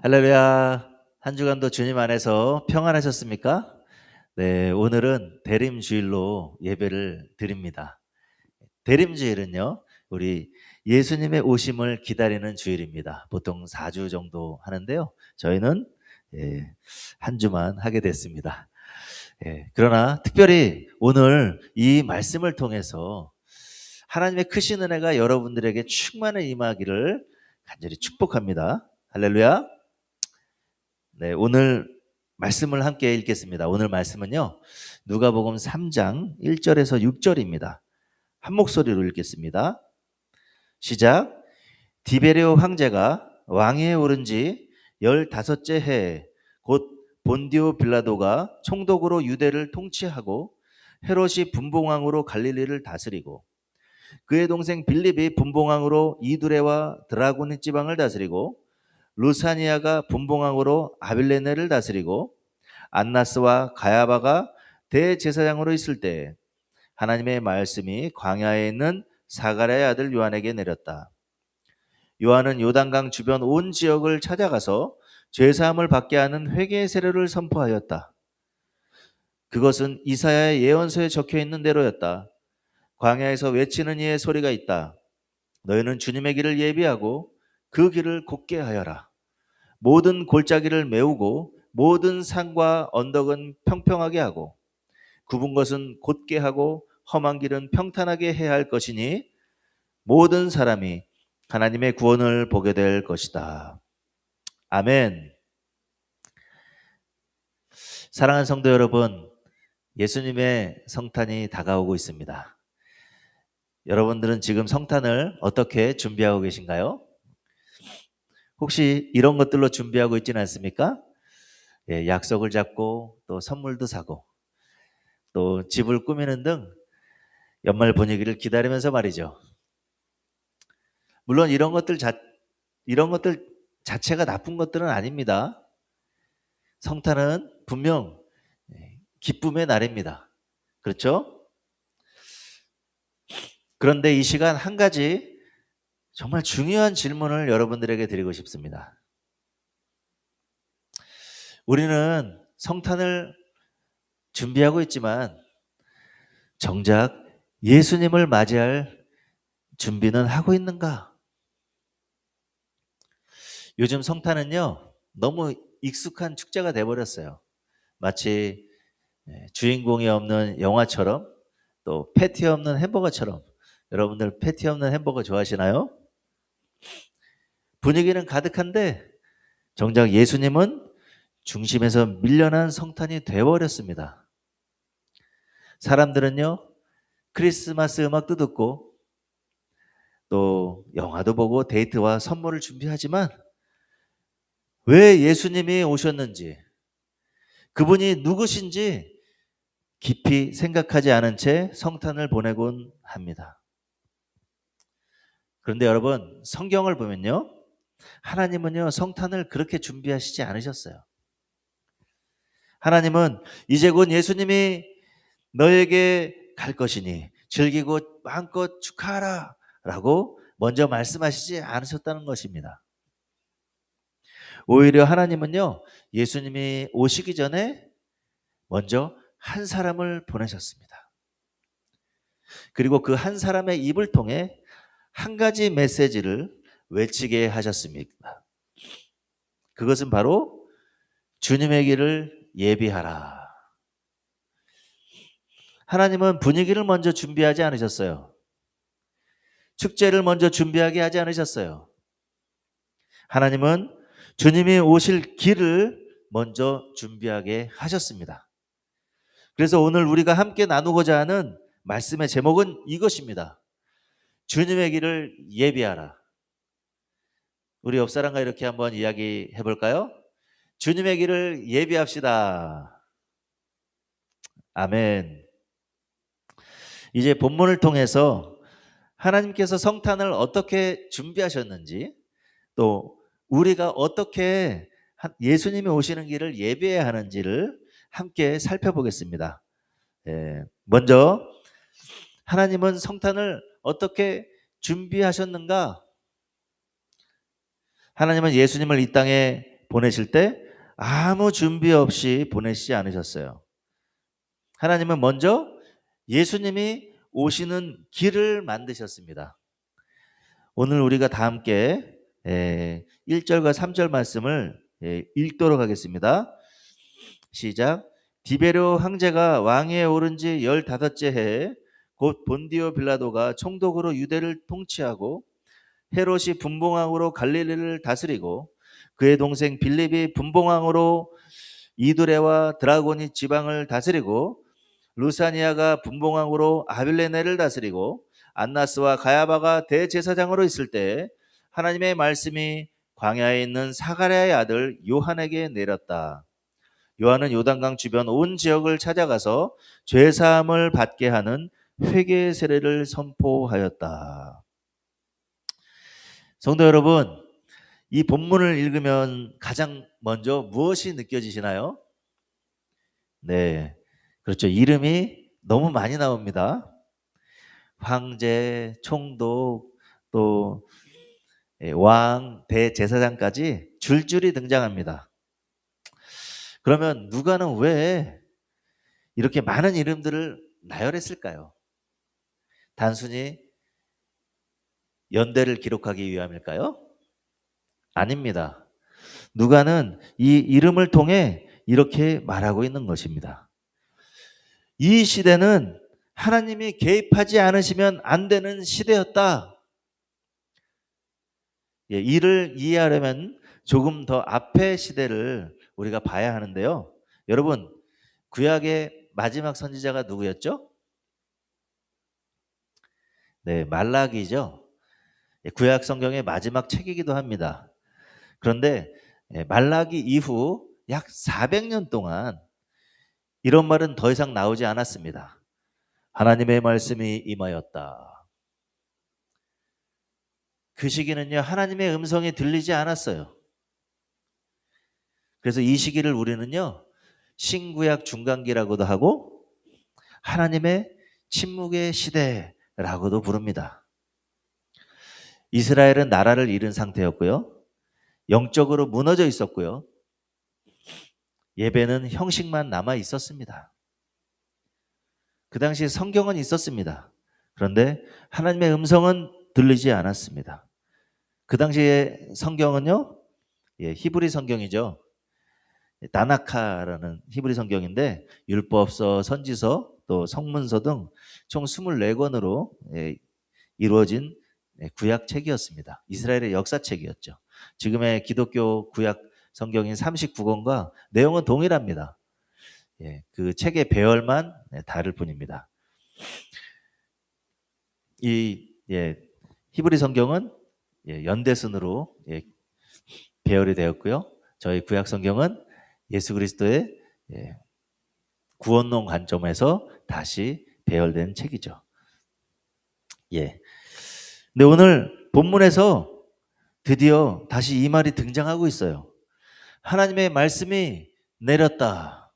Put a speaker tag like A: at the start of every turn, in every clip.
A: 할렐루야. 한 주간도 주님 안에서 평안하셨습니까? 네, 오늘은 대림주일로 예배를 드립니다. 대림주일은요, 우리 예수님의 오심을 기다리는 주일입니다. 보통 4주 정도 하는데요. 저희는 한 주만 하게 됐습니다. 그러나 특별히 오늘 이 말씀을 통해서 하나님의 크신 은혜가 여러분들에게 충만히 임하기를 간절히 축복합니다. 할렐루야. 네, 오늘 말씀을 함께 읽겠습니다. 오늘 말씀은요, 누가복음 3장 1절에서 6절입니다. 한 목소리로 읽겠습니다. 시작. 디베레오 황제가 왕위에 오른 지 15째 해에 곧 본디오 빌라도가 총독으로 유대를 통치하고 헤롯이 분봉왕으로 갈릴리를 다스리고 그의 동생 빌립이 분봉왕으로 이두레와 드라고니 지방을 다스리고 루사니아가 분봉왕으로 아빌레네를 다스리고 안나스와 가야바가 대제사장으로 있을 때 하나님의 말씀이 광야에 있는 사가랴의 아들 요한에게 내렸다. 요한은 요단강 주변 온 지역을 찾아가서 죄사함을 받게 하는 회개의 세례를 선포하였다. 그것은 이사야의 예언서에 적혀 있는 대로였다. 광야에서 외치는 이의 소리가 있다. 너희는 주님의 길을 예비하고 그 길을 곧게 하여라. 모든 골짜기를 메우고 모든 산과 언덕은 평평하게 하고 굽은 것은 곧게 하고 험한 길은 평탄하게 해야 할 것이니 모든 사람이 하나님의 구원을 보게 될 것이다. 아멘. 사랑하는 성도 여러분, 예수님의 성탄이 다가오고 있습니다. 여러분들은 지금 성탄을 어떻게 준비하고 계신가요? 혹시 이런 것들로 준비하고 있지는 않습니까? 약속을 잡고 또 선물도 사고 또 집을 꾸미는 등 연말 분위기를 기다리면서 말이죠. 물론 이런 것들 자체가 나쁜 것들은 아닙니다. 성탄은 분명 기쁨의 날입니다. 그렇죠? 그런데 이 시간 한 가지 정말 중요한 질문을 여러분들에게 드리고 싶습니다. 우리는 성탄을 준비하고 있지만 정작 예수님을 맞이할 준비는 하고 있는가? 요즘 성탄은요, 너무 익숙한 축제가 돼버렸어요. 마치 주인공이 없는 영화처럼 또 패티 없는 햄버거처럼. 여러분들 패티 없는 햄버거 좋아하시나요? 분위기는 가득한데 정작 예수님은 중심에서 밀려난 성탄이 돼버렸습니다. 사람들은요, 크리스마스 음악도 듣고 또 영화도 보고 데이트와 선물을 준비하지만 왜 예수님이 오셨는지, 그분이 누구신지 깊이 생각하지 않은 채 성탄을 보내곤 합니다. 그런데 여러분, 성경을 보면요, 하나님은요, 성탄을 그렇게 준비하시지 않으셨어요. 하나님은 이제 곧 예수님이 너에게 갈 것이니 즐기고 마음껏 축하하라 라고 먼저 말씀하시지 않으셨다는 것입니다. 오히려 하나님은요, 예수님이 오시기 전에 먼저 한 사람을 보내셨습니다. 그리고 그 한 사람의 입을 통해 한 가지 메시지를 외치게 하셨습니다. 그것은 바로 주님의 길을 예비하라. 하나님은 분위기를 먼저 준비하지 않으셨어요. 축제를 먼저 준비하게 하지 않으셨어요. 하나님은 주님이 오실 길을 먼저 준비하게 하셨습니다. 그래서 오늘 우리가 함께 나누고자 하는 말씀의 제목은 이것입니다. 주님의 길을 예비하라. 우리 옆 사람과 이렇게 한번 이야기해 볼까요? 주님의 길을 예비합시다. 아멘. 이제 본문을 통해서 하나님께서 성탄을 어떻게 준비하셨는지, 또 우리가 어떻게 예수님이 오시는 길을 예비해야 하는지를 함께 살펴보겠습니다. 먼저 하나님은 성탄을 어떻게 준비하셨는가? 하나님은 예수님을 이 땅에 보내실 때 아무 준비 없이 보내시지 않으셨어요. 하나님은 먼저 예수님이 오시는 길을 만드셨습니다. 오늘 우리가 다 함께 1절과 3절 말씀을 읽도록 하겠습니다. 시작. 디베르 황제가 왕위에 오른 지 15째 해에 곧 본디오 빌라도가 총독으로 유대를 통치하고 헤롯이 분봉왕으로 갈릴리를 다스리고 그의 동생 빌립이 분봉왕으로 이두레와 드라고니 지방을 다스리고 루사니아가 분봉왕으로 아빌레네를 다스리고 안나스와 가야바가 대제사장으로 있을 때 하나님의 말씀이 광야에 있는 사가랴의 아들 요한에게 내렸다. 요한은 요단강 주변 온 지역을 찾아가서 죄사함을 받게 하는 회개의 세례를 선포하였다. 성도 여러분, 이 본문을 읽으면 가장 먼저 무엇이 느껴지시나요? 네, 그렇죠. 이름이 너무 많이 나옵니다. 황제, 총독, 또 왕, 대제사장까지 줄줄이 등장합니다. 그러면 누가는 왜 이렇게 많은 이름들을 나열했을까요? 단순히 연대를 기록하기 위함일까요? 아닙니다. 누가는 이 이름을 통해 이렇게 말하고 있는 것입니다. 이 시대는 하나님이 개입하지 않으시면 안 되는 시대였다. 이를 이해하려면 조금 더 앞의 시대를 우리가 봐야 하는데요. 여러분, 구약의 마지막 선지자가 누구였죠? 네, 말라기죠. 구약 성경의 마지막 책이기도 합니다. 그런데 말라기 이후 약 400년 동안 이런 말은 더 이상 나오지 않았습니다. 하나님의 말씀이 임하였다. 그 시기는요, 하나님의 음성이 들리지 않았어요. 그래서 이 시기를 우리는요, 신구약 중간기라고도 하고 하나님의 침묵의 시대라고도 부릅니다. 이스라엘은 나라를 잃은 상태였고요. 영적으로 무너져 있었고요. 예배는 형식만 남아 있었습니다. 그 당시 성경은 있었습니다. 그런데 하나님의 음성은 들리지 않았습니다. 그 당시의 성경은요, 히브리 성경이죠. 다나카라는 히브리 성경인데 율법서, 선지서, 또 성문서 등 총 24권으로 이루어진 구약책이었습니다. 이스라엘의 역사책이었죠. 지금의 기독교 구약 성경인 39권과 내용은 동일합니다. 그 책의 배열만 다를 뿐입니다. 이 히브리 성경은 연대순으로 배열이 되었고요. 저희 구약 성경은 예수 그리스도의 구원론 관점에서 다시 배열된 책이죠. 근데 오늘 본문에서 드디어 다시 이 말이 등장하고 있어요. 하나님의 말씀이 내렸다.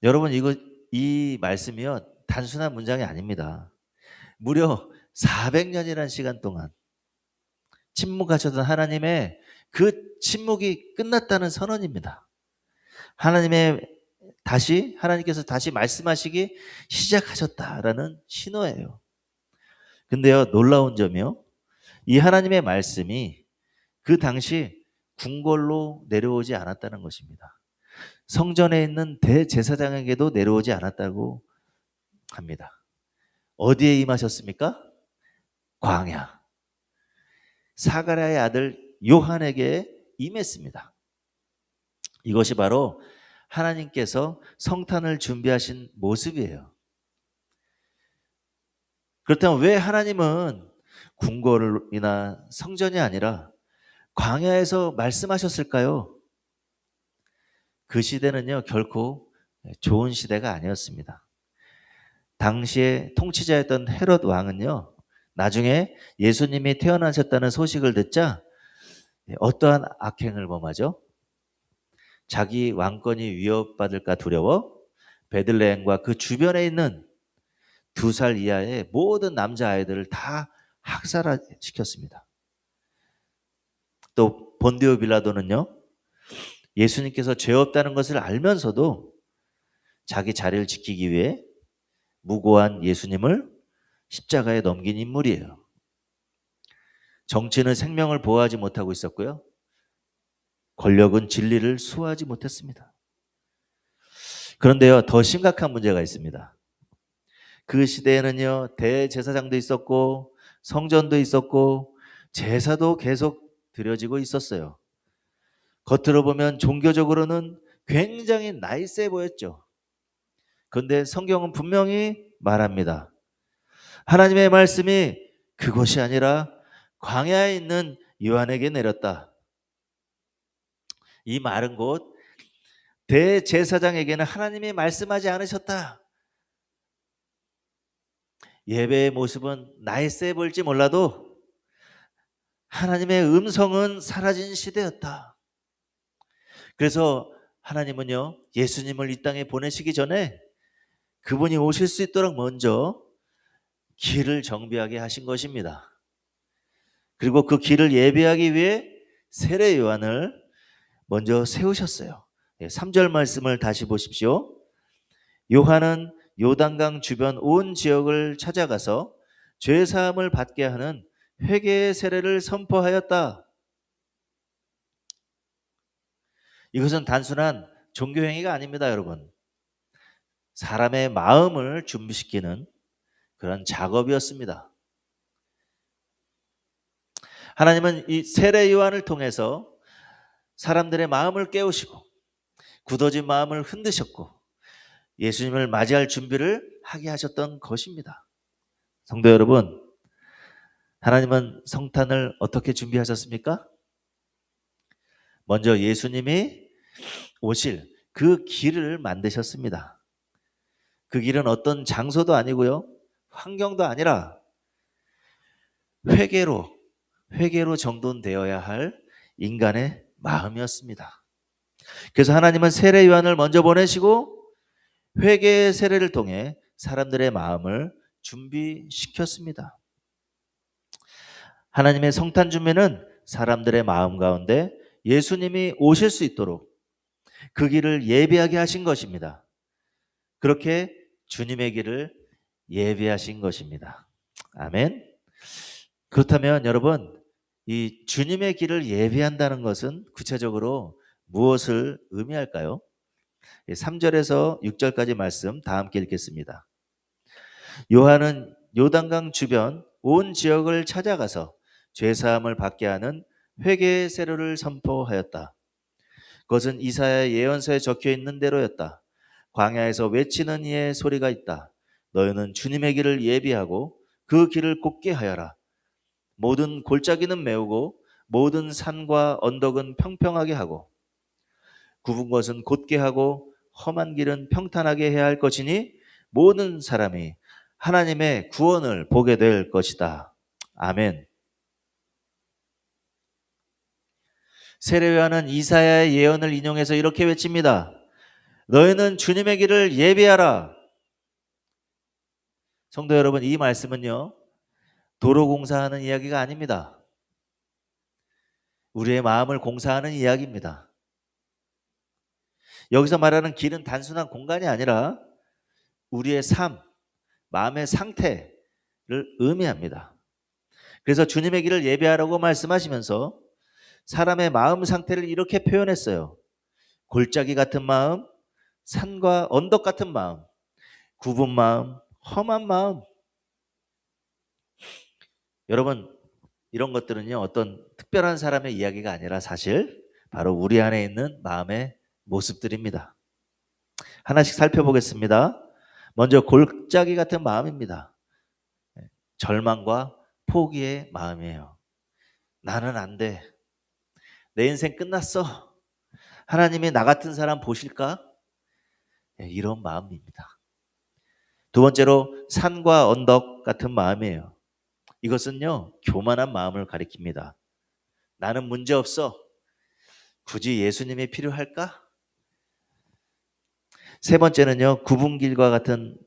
A: 여러분, 이 말씀이요, 단순한 문장이 아닙니다. 무려 400년이라는 시간 동안 침묵하셨던 하나님의 그 침묵이 끝났다는 선언입니다. 하나님께서 다시 말씀하시기 시작하셨다라는 신호예요. 근데요, 놀라운 점이요, 이 하나님의 말씀이 그 당시 궁궐로 내려오지 않았다는 것입니다. 성전에 있는 대제사장에게도 내려오지 않았다고 합니다. 어디에 임하셨습니까? 광야. 사가랴의 아들 요한에게 임했습니다. 이것이 바로 하나님께서 성탄을 준비하신 모습이에요. 그렇다면 왜 하나님은 궁궐이나 성전이 아니라 광야에서 말씀하셨을까요? 그 시대는요, 결코 좋은 시대가 아니었습니다. 당시에 통치자였던 헤롯 왕은요, 나중에 예수님이 태어나셨다는 소식을 듣자 어떠한 악행을 범하죠? 자기 왕권이 위협받을까 두려워 베들레헴과 그 주변에 있는 2살 이하의 모든 남자아이들을 다 학살시켰습니다. 또 본디오 빌라도는요, 예수님께서 죄 없다는 것을 알면서도 자기 자리를 지키기 위해 무고한 예수님을 십자가에 넘긴 인물이에요. 정치는 생명을 보호하지 못하고 있었고요. 권력은 진리를 수호하지 못했습니다. 그런데요, 더 심각한 문제가 있습니다. 그 시대에는요, 대제사장도 있었고 성전도 있었고 제사도 계속 드려지고 있었어요. 겉으로 보면 종교적으로는 굉장히 나이스해 보였죠. 그런데 성경은 분명히 말합니다. 하나님의 말씀이 그것이 아니라 광야에 있는 요한에게 내렸다. 이 말은 곧 대제사장에게는 하나님이 말씀하지 않으셨다. 예배의 모습은 나이스해 보일지 몰라도 하나님의 음성은 사라진 시대였다. 그래서 하나님은요, 예수님을 이 땅에 보내시기 전에 그분이 오실 수 있도록 먼저 길을 정비하게 하신 것입니다. 그리고 그 길을 예비하기 위해 세례 요한을 먼저 세우셨어요. 3절 말씀을 다시 보십시오. 요한은 요단강 주변 온 지역을 찾아가서 죄 사함을 받게 하는 회개의 세례를 선포하였다. 이것은 단순한 종교 행위가 아닙니다, 여러분. 사람의 마음을 준비시키는 그런 작업이었습니다. 하나님은 이 세례 요한을 통해서 사람들의 마음을 깨우시고 굳어진 마음을 흔드셨고 예수님을 맞이할 준비를 하게 하셨던 것입니다. 성도 여러분, 하나님은 성탄을 어떻게 준비하셨습니까? 먼저 예수님이 오실 그 길을 만드셨습니다. 그 길은 어떤 장소도 아니고요, 환경도 아니라 회개로 정돈되어야 할 인간의 마음이었습니다. 그래서 하나님은 세례 요한을 먼저 보내시고 회개의 세례를 통해 사람들의 마음을 준비시켰습니다. 하나님의 성탄 준비는 사람들의 마음 가운데 예수님이 오실 수 있도록 그 길을 예비하게 하신 것입니다. 그렇게 주님의 길을 예비하신 것입니다. 아멘. 그렇다면 여러분, 이 주님의 길을 예비한다는 것은 구체적으로 무엇을 의미할까요? 3절에서 6절까지 말씀 다 함께 읽겠습니다. 요한은 요단강 주변 온 지역을 찾아가서 죄사함을 받게 하는 회개의 세례를 선포하였다. 그것은 이사야 예언서에 적혀 있는 대로였다. 광야에서 외치는 이의 소리가 있다. 너희는 주님의 길을 예비하고 그 길을 곱게 하여라. 모든 골짜기는 메우고 모든 산과 언덕은 평평하게 하고 굽은 것은 곧게 하고 험한 길은 평탄하게 해야 할 것이니 모든 사람이 하나님의 구원을 보게 될 것이다. 아멘. 세례 요한은 이사야의 예언을 인용해서 이렇게 외칩니다. 너희는 주님의 길을 예비하라. 성도 여러분, 이 말씀은요, 도로 공사하는 이야기가 아닙니다. 우리의 마음을 공사하는 이야기입니다. 여기서 말하는 길은 단순한 공간이 아니라 우리의 삶, 마음의 상태를 의미합니다. 그래서 주님의 길을 예비하라고 말씀하시면서 사람의 마음 상태를 이렇게 표현했어요. 골짜기 같은 마음, 산과 언덕 같은 마음, 굽은 마음, 험한 마음. 여러분, 이런 것들은요, 어떤 특별한 사람의 이야기가 아니라 사실 바로 우리 안에 있는 마음의 모습들입니다. 하나씩 살펴보겠습니다. 먼저 골짜기 같은 마음입니다. 절망과 포기의 마음이에요. 나는 안 돼. 내 인생 끝났어. 하나님이 나 같은 사람 보실까? 이런 마음입니다. 두 번째로 산과 언덕 같은 마음이에요. 이것은요, 교만한 마음을 가리킵니다. 나는 문제 없어. 굳이 예수님이 필요할까? 세 번째는요, 굽은 길과 같은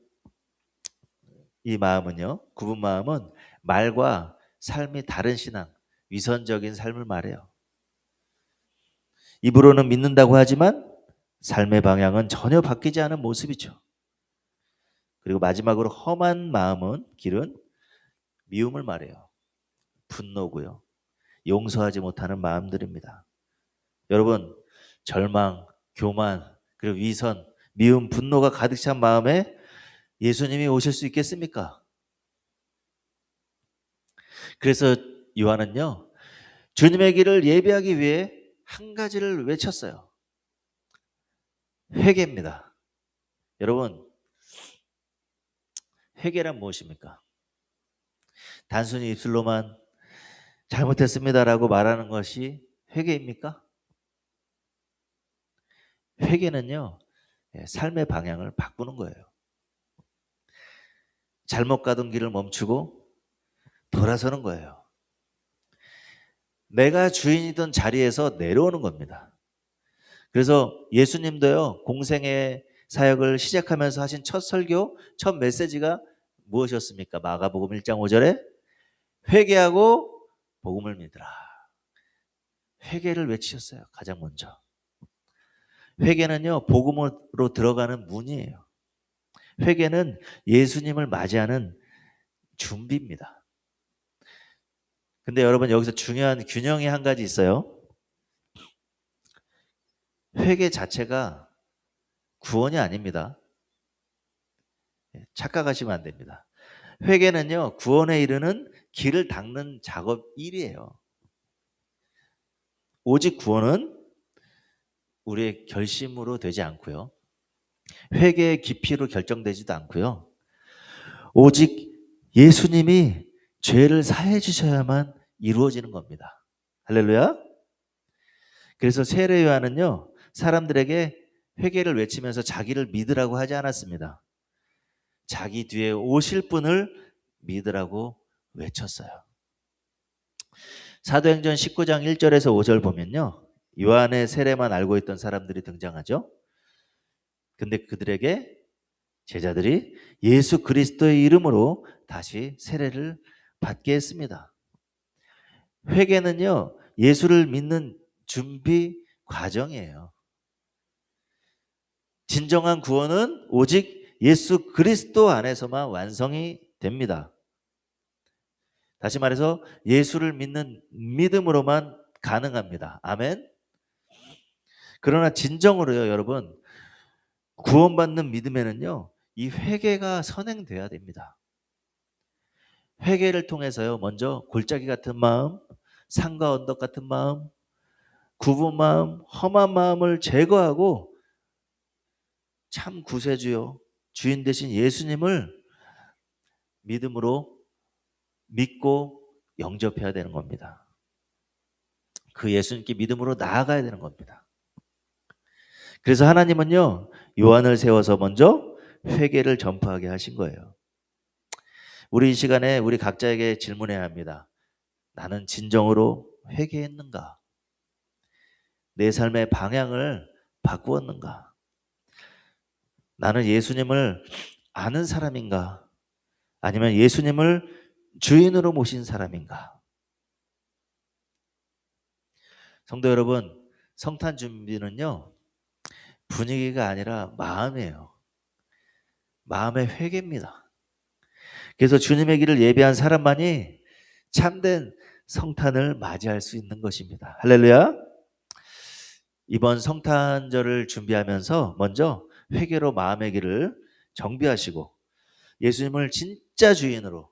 A: 이 마음은요, 굽은 마음은 말과 삶이 다른 신앙, 위선적인 삶을 말해요. 입으로는 믿는다고 하지만 삶의 방향은 전혀 바뀌지 않은 모습이죠. 그리고 마지막으로 험한 마음은 길은 미움을 말해요. 분노고요. 용서하지 못하는 마음들입니다. 여러분, 절망, 교만, 그리고 위선, 미움, 분노가 가득 찬 마음에 예수님이 오실 수 있겠습니까? 그래서 요한은요, 주님의 길을 예비하기 위해 한 가지를 외쳤어요. 회개입니다. 여러분, 회개란 무엇입니까? 단순히 입술로만 잘못했습니다라고 말하는 것이 회개입니까? 회개는요, 삶의 방향을 바꾸는 거예요. 잘못 가던 길을 멈추고 돌아서는 거예요. 내가 주인이던 자리에서 내려오는 겁니다. 그래서 예수님도요, 공생의 사역을 시작하면서 하신 첫 설교, 첫 메시지가 무엇이었습니까? 마가복음 1장 5절에 회개하고 복음을 믿으라. 회개를 외치셨어요. 가장 먼저. 회개는요, 복음으로 들어가는 문이에요. 회개는 예수님을 맞이하는 준비입니다. 근데 여러분, 여기서 중요한 균형이 한 가지 있어요. 회개 자체가 구원이 아닙니다. 착각하시면 안 됩니다. 회개는요, 구원에 이르는 길을 닦는 작업 일이에요. 오직 구원은 우리의 결심으로 되지 않고요. 회개의 깊이로 결정되지도 않고요. 오직 예수님이 죄를 사해 주셔야만 이루어지는 겁니다. 할렐루야. 그래서 세례 요한은요, 사람들에게 회개를 외치면서 자기를 믿으라고 하지 않았습니다. 자기 뒤에 오실 분을 믿으라고 외쳤어요. 사도행전 19장 1절에서 5절 보면요, 요한의 세례만 알고 있던 사람들이 등장하죠. 근데 그들에게 제자들이 예수 그리스도의 이름으로 다시 세례를 받게 했습니다. 회개는요, 예수를 믿는 준비 과정이에요. 진정한 구원은 오직 예수 그리스도 안에서만 완성이 됩니다. 다시 말해서 예수를 믿는 믿음으로만 가능합니다. 아멘. 그러나 진정으로요, 여러분, 구원받는 믿음에는요, 이 회개가 선행돼야 됩니다. 회개를 통해서요, 먼저 골짜기 같은 마음, 산과 언덕 같은 마음, 굽은 마음, 험한 마음을 제거하고 참 구세주요, 주인 되신 예수님을 믿음으로 믿고 영접해야 되는 겁니다. 그 예수님께 믿음으로 나아가야 되는 겁니다. 그래서 하나님은요, 요한을 세워서 먼저 회개를 전파하게 하신 거예요. 우리 이 시간에 우리 각자에게 질문해야 합니다. 나는 진정으로 회개했는가? 내 삶의 방향을 바꾸었는가? 나는 예수님을 아는 사람인가? 아니면 예수님을 주인으로 모신 사람인가? 성도 여러분, 성탄 준비는요, 분위기가 아니라 마음이에요. 마음의 회개입니다. 그래서 주님의 길을 예비한 사람만이 참된 성탄을 맞이할 수 있는 것입니다. 할렐루야. 이번 성탄절을 준비하면서 먼저 회개로 마음의 길을 정비하시고 예수님을 진짜 주인으로,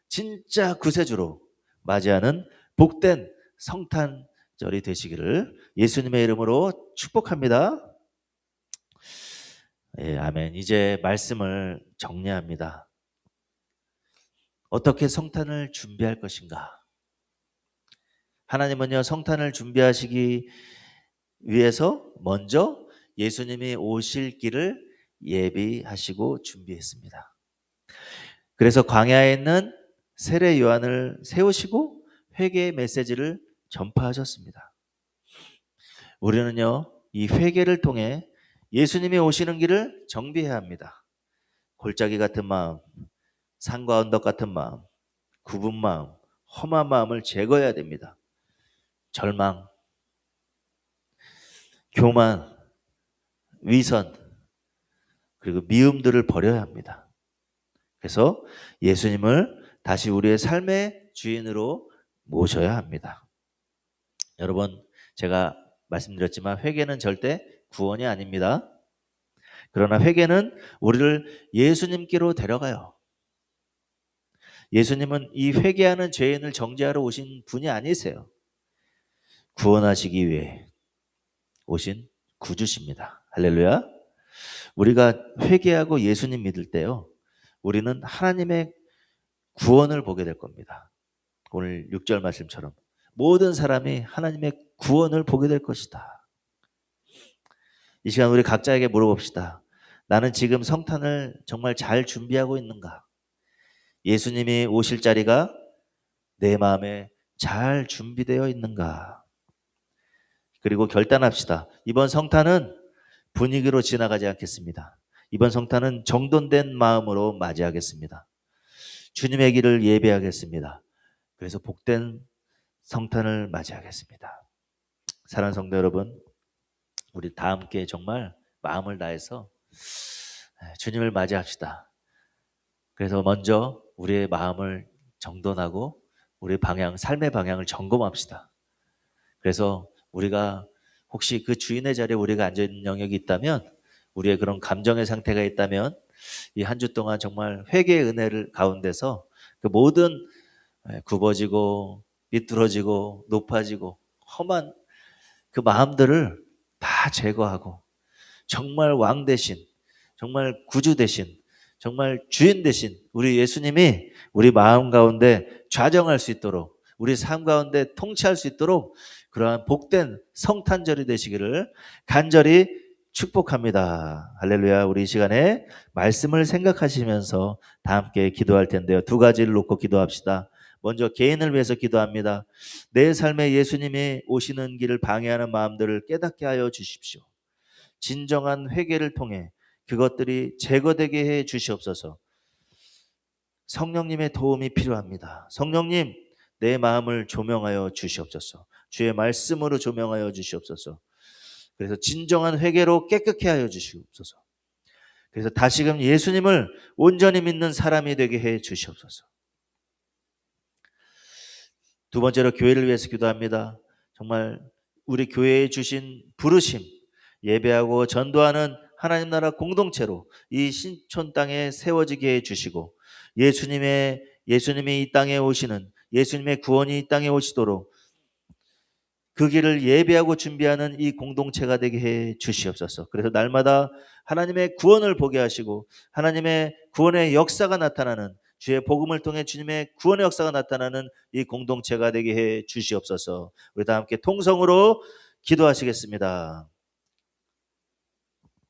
A: 진짜 구세주로 맞이하는 복된 성탄절이 되시기를 예수님의 이름으로 축복합니다. 예, 아멘. 이제 말씀을 정리합니다. 어떻게 성탄을 준비할 것인가? 하나님은요, 성탄을 준비하시기 위해서 먼저 예수님이 오실 길을 예비하시고 준비했습니다. 그래서 광야에 있는 세례 요한을 세우시고 회개의 메시지를 전파하셨습니다. 우리는요, 이 회개를 통해 예수님이 오시는 길을 정비해야 합니다. 골짜기 같은 마음, 산과 언덕 같은 마음, 굽은 마음, 험한 마음을 제거해야 됩니다. 절망, 교만, 위선, 그리고 미움들을 버려야 합니다. 그래서 예수님을 다시 우리의 삶의 주인으로 모셔야 합니다. 여러분, 제가 말씀드렸지만 회개는 절대 구원이 아닙니다. 그러나 회개는 우리를 예수님께로 데려가요. 예수님은 이 회개하는 죄인을 정죄하러 오신 분이 아니세요. 구원하시기 위해 오신 구주십니다. 할렐루야. 우리가 회개하고 예수님 믿을 때요, 우리는 하나님의 구원을 보게 될 겁니다. 오늘 6절 말씀처럼 모든 사람이 하나님의 구원을 보게 될 것이다. 이 시간 우리 각자에게 물어봅시다. 나는 지금 성탄을 정말 잘 준비하고 있는가? 예수님이 오실 자리가 내 마음에 잘 준비되어 있는가? 그리고 결단합시다. 이번 성탄은 분위기로 지나가지 않겠습니다. 이번 성탄은 정돈된 마음으로 맞이하겠습니다. 주님의 길을 예배하겠습니다. 그래서 복된 성탄을 맞이하겠습니다. 사랑하는 성도 여러분, 우리 다 함께 정말 마음을 다해서 주님을 맞이합시다. 그래서 먼저 우리의 마음을 정돈하고 우리의 삶의 방향을 점검합시다. 그래서 우리가 혹시 그 주인의 자리에 우리가 앉아있는 영역이 있다면, 우리의 그런 감정의 상태가 있다면 이 한 주 동안 정말 회개의 은혜를 가운데서 그 모든 굽어지고 삐뚤어지고 높아지고 험한 그 마음들을 다 제거하고 정말 왕 대신, 정말 구주 대신, 정말 주인 대신 우리 예수님이 우리 마음 가운데 좌정할 수 있도록, 우리 삶 가운데 통치할 수 있도록 그러한 복된 성탄절이 되시기를 간절히 축복합니다. 할렐루야. 우리 이 시간에 말씀을 생각하시면서 다 함께 기도할 텐데요. 두 가지를 놓고 기도합시다. 먼저 개인을 위해서 기도합니다. 내 삶에 예수님이 오시는 길을 방해하는 마음들을 깨닫게 하여 주십시오. 진정한 회개를 통해 그것들이 제거되게 해 주시옵소서. 성령님의 도움이 필요합니다. 성령님, 내 마음을 조명하여 주시옵소서. 주의 말씀으로 조명하여 주시옵소서. 그래서 진정한 회개로 깨끗게 하여 주시옵소서. 그래서 다시금 예수님을 온전히 믿는 사람이 되게 해 주시옵소서. 두 번째로 교회를 위해서 기도합니다. 정말 우리 교회에 주신 부르심, 예배하고 전도하는 하나님 나라 공동체로 이 신촌 땅에 세워지게 해 주시고, 예수님이 이 땅에 오시는, 예수님의 구원이 이 땅에 오시도록 그 길을 예배하고 준비하는 이 공동체가 되게 해 주시옵소서. 그래서 날마다 하나님의 구원을 보게 하시고 하나님의 구원의 역사가 나타나는, 주의 복음을 통해 주님의 구원의 역사가 나타나는 이 공동체가 되게 해 주시옵소서. 우리 다 함께 통성으로 기도하시겠습니다.